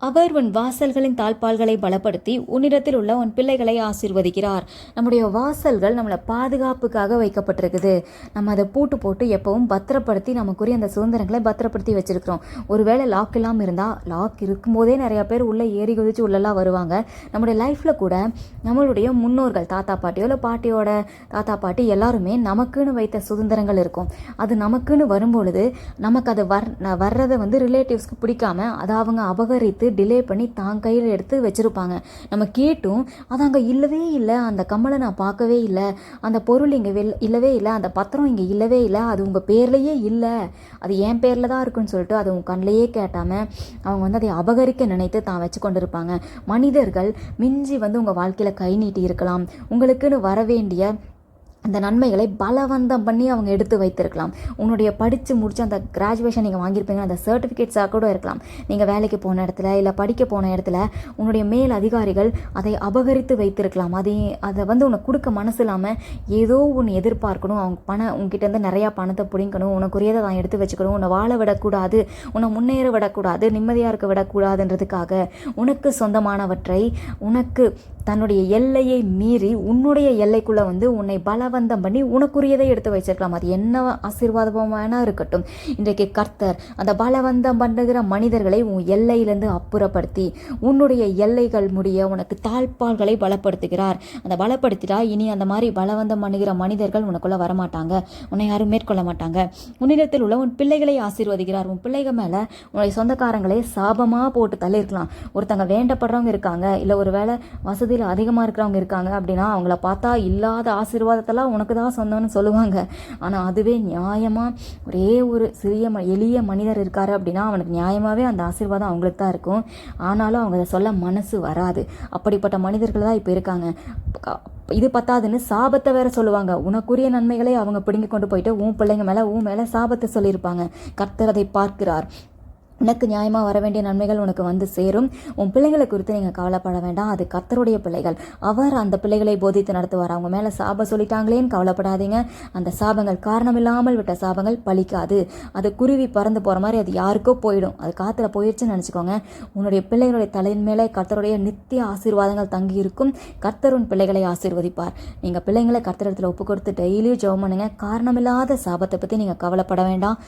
அவர் உன் வாசல்களின் தாழ்பால்களை பலப்படுத்தி உன்னிடத்தில் உள்ள உன் பிள்ளைகளை ஆசீர்வதிக்கிறார். நம்முடைய வாசல்கள் நம்மளை பாதுகாப்புக்காக வைக்கப்பட்டிருக்குது. நம்ம அதை பூட்டு போட்டு எப்பவும் பத்திரப்படுத்தி நமக்குரிய அந்த சுதந்திரங்களை பத்திரப்படுத்தி வச்சிருக்கிறோம். ஒருவேளை லாக் இல்லாமல் இருந்தால், லாக் இருக்கும்போதே நிறைய பேர் உள்ளே ஏறி குதிச்சு உள்ளெல்லாம் வருவாங்க. நம்முடைய லைஃப்பில் கூட நம்மளுடைய முன்னோர்கள், தாத்தா பாட்டியோ இல்லை பாட்டியோட தாத்தா பாட்டி எல்லாருமே நமக்குன்னு வைத்த சுதந்திரங்கள் இருக்கும். அது நமக்குன்னு வரும்பொழுது நமக்கு அது வர்றதை ரிலேட்டிவ்ஸ்க்கு பிடிக்காம அதை அவங்க அபகரித்து டிலே பண்ணி தான் கையில் எடுத்து வச்சுருப்பாங்க. நம்ம கேட்டும் அது அங்கே இல்லவே இல்லை, அந்த கம்மலை நான் பார்க்கவே இல்லை, அந்த பொருள் இங்கே இல்லவே இல்லை, அந்த பத்திரம் இங்கே இல்லவே இல்லை, அது உங்கள் பேர்லேயே இல்லை, அது என் பேரில் தான் இருக்குன்னு சொல்லிட்டு அது உங்கள் கண்ணிலையே கேட்டாமல் அவங்க அதை அபகரிக்க நினைத்து தான் வச்சு கொண்டு இருப்பாங்க. மனிதர்கள் மிஞ்சி உங்கள் வாழ்க்கையில் கை நீட்டி இருக்கலாம். உங்களுக்குன்னு வர வேண்டிய அந்த நன்மைகளை பலவந்தம் பண்ணி அவங்க எடுத்து வைத்திருக்கலாம். உன்னுடைய படித்து முடிச்சு அந்த கிராஜுவேஷன் நீங்கள் வாங்கியிருப்பீங்க, அந்த சர்டிஃபிகேட்ஸாக கூட இருக்கலாம். நீங்கள் வேலைக்கு போன இடத்துல இல்லை படிக்க போன இடத்துல உன்னுடைய மேல் அதிகாரிகள் அதை அபகரித்து வைத்திருக்கலாம். அதை உனக்கு கொடுக்க மனசு இல்லாமல் ஏதோ ஒன்று எதிர்பார்க்கணும், அவங்க உங்ககிட்டேருந்து நிறையா பணத்தை பிடிக்கணும், உனக்குரியதை தான் எடுத்து வச்சுக்கணும், உன்னை வாழ விடக்கூடாது, உன்னை முன்னேற விடக்கூடாது, நிம்மதியாக இருக்க விடக்கூடாதுன்றதுக்காக உனக்கு சொந்தமானவற்றை உனக்கு தன்னுடைய எல்லையை மீறி உன்னுடைய எல்லைக்குள்ளே உன்னை பலவந்தம் பண்ணி உனக்குரியதை எடுத்து வச்சிருக்கலாம். அது என்ன ஆசீர்வாதமான இருக்கட்டும். இன்றைக்கு கர்த்தர் அந்த பலவந்தம் பண்ணுகிற மனிதர்களை உன் எல்லையிலேருந்து அப்புறப்படுத்தி உன்னுடைய எல்லைகள் முடிய உனக்கு தாழ்பால்களை பலப்படுத்துகிறார். அந்த பலப்படுத்திட்டா இனி அந்த மாதிரி பலவந்தம் பண்ணுகிற மனிதர்கள் உனக்குள்ளே வரமாட்டாங்க, உன்னை யாரும் மேற்கொள்ள மாட்டாங்க. உன்னிடத்தில் உள்ள உன் பிள்ளைகளை ஆசீர்வதிக்கிறார். உன் பிள்ளைகள் மேலே உன்னுடைய சொந்தக்காரங்களே சாபமாக போட்டு தள்ளிருக்கலாம். ஒருத்தங்க வேண்டப்படுறவங்க இருக்காங்க, இல்லை ஒரு வேளை வசதி அதிகமாக இருக்கிறவங்க இருக்காங்க அப்படின்னா அவங்கள பார்த்தா இல்லாத ஆசீர்வாதத்தெல்லாம் உனக்கு தான் சொந்தம்னு சொல்லுவாங்க. ஆனால் அதுவே நியாயமாக ஒரே ஒரு சிறிய எளிய மனிதர் இருக்காரு அப்படின்னா அவனுக்கு நியாயமாகவே அந்த ஆசீர்வாதம் அவங்களுக்கு தான் இருக்கும். ஆனாலும் அவங்க அதை சொல்ல மனசு வராது. அப்படிப்பட்ட மனிதர்கள் தான் இப்போ இருக்காங்க. இது பத்தாதுன்னு சாபத்தை வேற சொல்லுவாங்க. உனக்குரிய நன்மைகளை அவங்க பிடுங்கி கொண்டு போயிட்டு உன் பிள்ளைங்க மேலே உன் மேலே சாபத்தை சொல்லியிருப்பாங்க. கர்த்தர் அதை பார்க்கிறார். உனக்கு நியாயமாக வர வேண்டிய நன்மைகள் உனக்கு சேரும். உன் பிள்ளைகளை குறித்து நீங்கள் கவலைப்பட வேண்டாம். அது கர்த்தருடைய பிள்ளைகள். அவர் அந்த பிள்ளைகளை போதித்து நடத்துவார். அவங்க மேலே சாபம் சொல்லிட்டாங்களேன்னு கவலைப்படாதீங்க. அந்த சாபங்கள் காரணமில்லாமல் விட்ட சாபங்கள் பலிக்காது. அது குருவி பறந்து போகிற மாதிரி அது யாருக்கோ போயிடும். அது காற்றுல போயிடுச்சுன்னு நினச்சிக்கோங்க. உன்னுடைய பிள்ளைகளுடைய தலையின் மேலே கர்த்தருடைய நித்திய ஆசீர்வாதங்கள் தங்கி இருக்கும். கர்த்தர் உன் பிள்ளைகளை ஆசீர்வதிப்பார். நீங்கள் பிள்ளைங்களை கர்த்தரிடத்தில் ஒப்பு கொடுத்து டெய்லியும் ஜெபம் பண்ணுங்க. காரணமில்லாத சாபத்தை பற்றி நீங்கள் கவலைப்பட வேண்டாம்.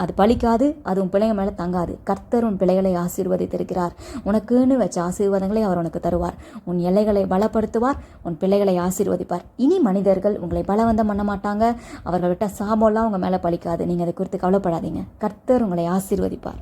அது பலிக்காது. அது உன் பிள்ளைங்க மேலே தங்காது. கர்த்தர் உன் பிள்ளைகளை ஆசீர்வதித்திருக்கிறார். உனக்குன்னு வச்ச ஆசீர்வாதங்களை அவர் உனக்கு தருவார். உன் எல்லைகளை பலப்படுத்துவார். உன் பிள்ளைகளை ஆசீர்வதிப்பார். இனி மனிதர்கள் உங்களை பலவந்தம் பண்ண மாட்டாங்க. அவர்கள் விட்ட சாபம்லாம் உங்க மேலே பலிக்காது. நீங்கள் அதை குறித்து கவலைப்படாதீங்க. கர்த்தர் உங்களை ஆசீர்வதிப்பார்.